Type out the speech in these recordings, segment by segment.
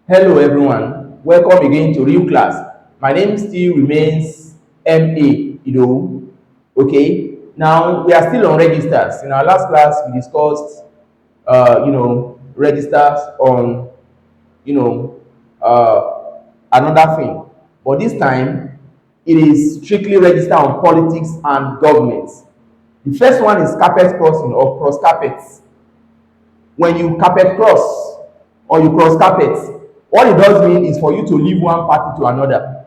Hello everyone, welcome again to Real Class. My name still remains MA, Okay, now we are still on registers. In our last class, we discussed, registers on, you know, another thing. But this time, it is strictly registered on politics and government. The first one is carpet crossing or cross carpets. When you carpet cross or you cross carpet, what it does mean is for you to leave one party to another.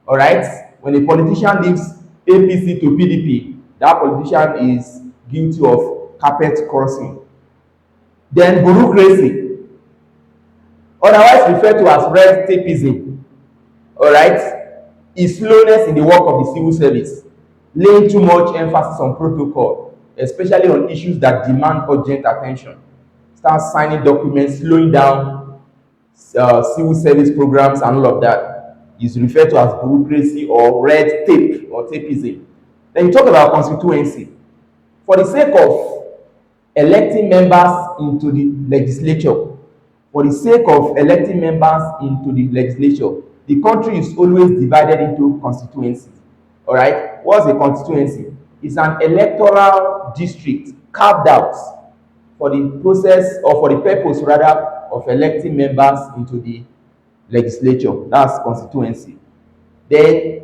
All right, when a politician leaves APC to PDP, that politician is guilty of carpet crossing. Then bureaucracy, otherwise referred to as red tapeism, all right, is slowness in the work of the civil service, laying too much emphasis on protocol, especially on issues that demand urgent attention. Start signing documents, slowing down civil service programs and all of that is referred to as bureaucracy or red tape or tapeism. Then you talk about constituency. For the sake of electing members into the legislature, for the sake of electing members into the legislature, the country is always divided into constituencies. All right, what's a constituency? It's an electoral district carved out for the process or for the purpose rather of electing members into the legislature. That's constituency. Then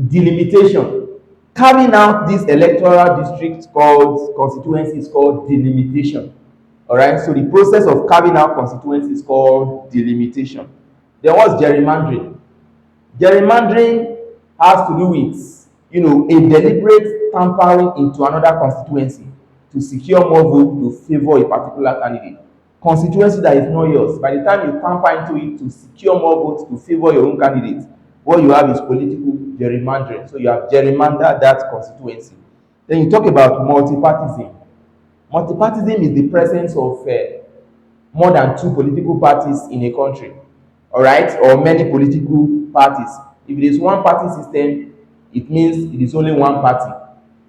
delimitation. Carrying out this electoral district called constituency is called delimitation. All right, so the process of carrying out constituency is called delimitation. Then what's gerrymandering? Gerrymandering has to do with, a deliberate tampering into another constituency to secure more votes to favor a particular candidate. Constituency that is not yours, by the time you tamper into it to secure more votes to favor your own candidate, what you have is political gerrymandering. So you have gerrymandered that constituency. Then you talk about multipartism. Multipartism is the presence of more than two political parties in a country, all right, or many political parties. If it is one party system, it means it is only one party.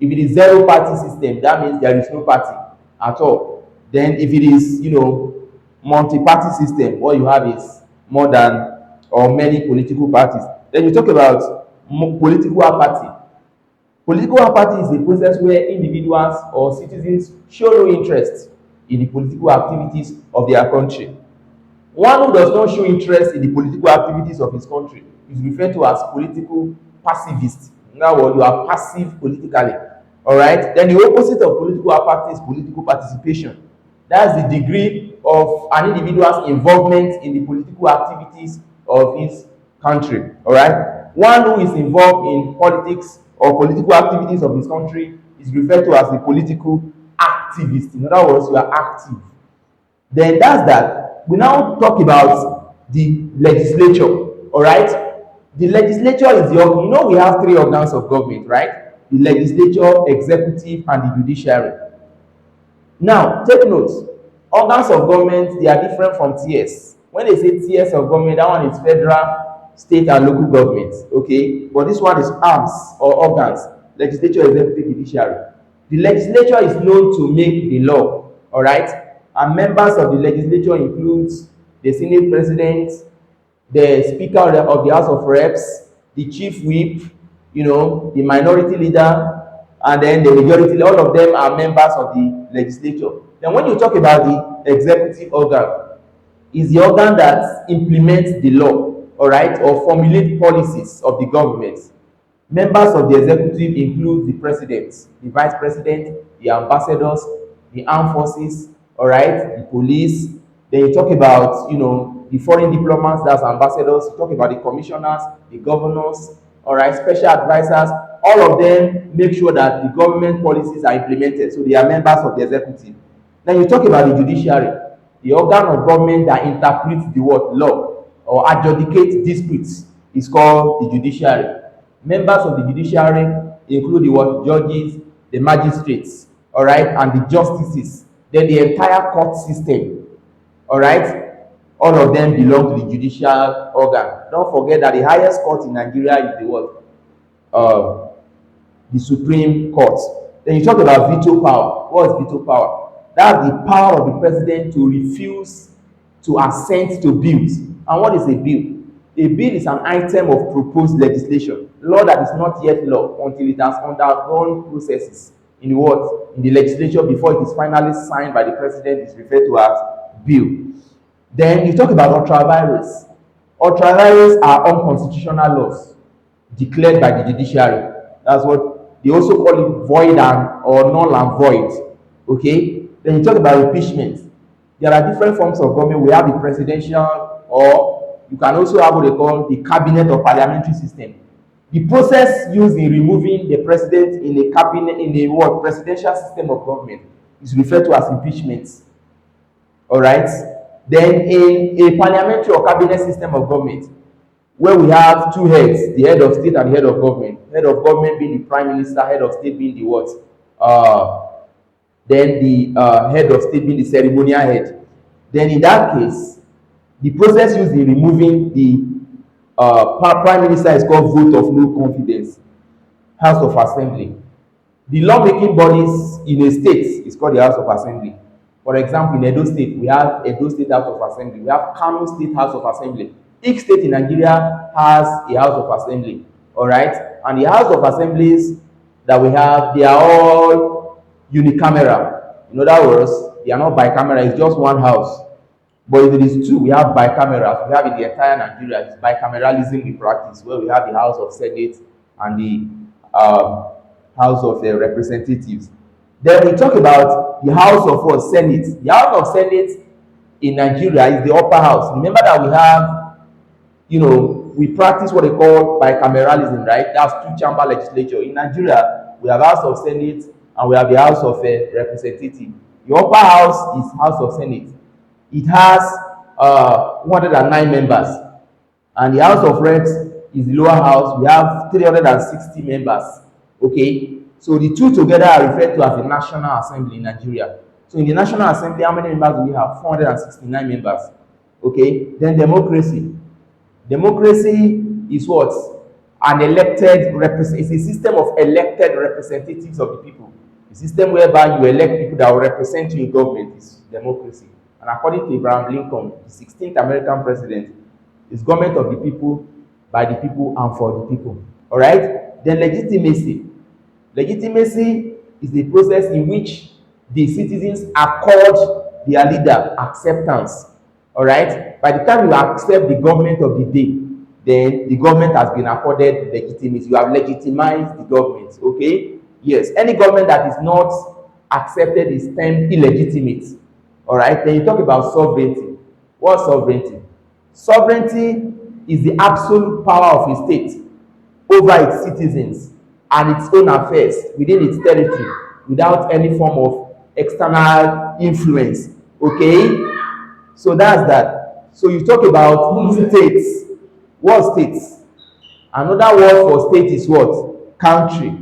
If it is zero party system, that means there is no party at all. Then if it is, multi-party system, what you have is more than or many political parties. Then you talk about political apathy. Political apathy is a process where individuals or citizens show no interest in the political activities of their country. One who does not show interest in the political activities of his country is referred to as political passivist. In other words, you are passive politically. All right. Then the opposite of political apathy is political participation. That's the degree of an individual's involvement in the political activities of his country. All right. One who is involved in politics or political activities of his country is referred to as a political activist. In other words, you are active. Then that's that. We now talk about the legislature. All right. The legislature is we have three organs of government, right? The legislature, executive, and the judiciary. Now, take note, organs of government, they are different from tiers. When they say tiers of government, that one is federal, state, and local governments, okay? But this one is arms or organs, legislature, executive, judiciary. The legislature is known to make the law, all right? And members of the legislature includes the Senate President, the Speaker of the House of Reps, the Chief Whip, the Minority Leader, and then the Majority. All of them are members of the legislature. Then when you talk about the executive organ, is the organ that implements the law, all right, or formulate policies of the government. Members of the executive include the president, the vice president, the ambassadors, the armed forces, all right, the police. Then you talk about, the foreign diplomats, that's ambassadors. You talk about the commissioners, the governors, all right, special advisors. All of them make sure that the government policies are implemented. So they are members of the executive. Then you talk about the judiciary, the organ of government that interprets the word law or adjudicates disputes is called the judiciary. Members of the judiciary include the word judges, the magistrates, all right, and the justices. Then the entire court system, all right, all of them belong to the judicial organ. Don't forget that the highest court in Nigeria is the what? The Supreme Court. Then you talk about veto power. What is veto power? That's the power of the president to refuse to assent to bills. And what is a bill? A bill is an item of proposed legislation, law that is not yet law until it has undergone processes in the what? In the legislature before it is finally signed by the president is referred to as bill. Then you talk about ultra vires. Ultra vires are unconstitutional laws declared by the judiciary. That's what they also call it, void and or null and void. Okay. Then you talk about impeachment. There are different forms of government. We have the presidential, or you can also have what they call the cabinet or parliamentary system. The process used in removing the president in a cabinet, in a what, presidential system of government, is referred to as impeachment. All right. Then in a parliamentary or cabinet system of government, where we have two heads, the head of state and the head of government. Head of government being the prime minister, head of state being the what? Then the head of state being the ceremonial head. Then in that case, the process used in removing the prime minister is called vote of no confidence, House of Assembly. The lawmaking bodies in a state is called the House of Assembly. For example, in Edo State, we have Edo State House of Assembly. We have Kano State House of Assembly. Each state in Nigeria has a House of Assembly. All right? And the House of Assemblies that we have, they are all unicameral. In other words, they are not bicameral. It's just one house. But if it is two, we have bicamerals. We have in the entire Nigeria, it's bicameralism we practice, where we have the House of Senate and the House of Representatives. Then we talk about the House of what? Senate. The House of Senate in Nigeria is the upper house. Remember that we have, we practice what they call bicameralism, right? That's two-chamber legislature. In Nigeria, we have House of Senate and we have the House of Representative. The upper house is House of Senate. It has 109 members, and the House of Reps is the lower house. We have 360 members. Okay, so the two together are referred to as the National Assembly in Nigeria. So in the National Assembly, how many members do we have? 469 members. Okay, then democracy. Democracy is what? An elected it's a system of elected representatives of the people. A system whereby you elect people that will represent you in government is democracy. And according to Abraham Lincoln, the 16th American president, is government of the people, by the people, and for the people. All right? Then legitimacy. Legitimacy is the process in which the citizens accord their leader acceptance. All right? By the time you accept the government of the day, then the government has been accorded legitimacy. You have legitimized the government. Okay? Yes. Any government that is not accepted is termed illegitimate. All right, then you talk about sovereignty. What's sovereignty? Sovereignty is the absolute power of a state over its citizens and its own affairs within its territory without any form of external influence. Okay? So that's that. So you talk about states. What states? Another word for state is what? Country.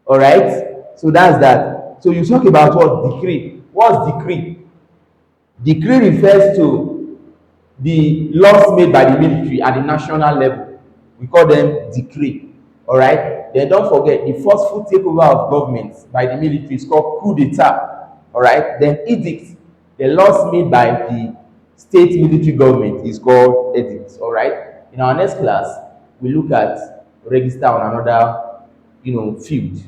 All right? So that's that. So you talk about what? Decree. What's decree? Decree refers to the laws made by the military at the national level. We call them decree. All right? Then don't forget, the forceful takeover of government by the military is called coup d'etat. All right? Then edict. The laws made by the state military government is called edict. All right? In our next class, we look at register on another, field.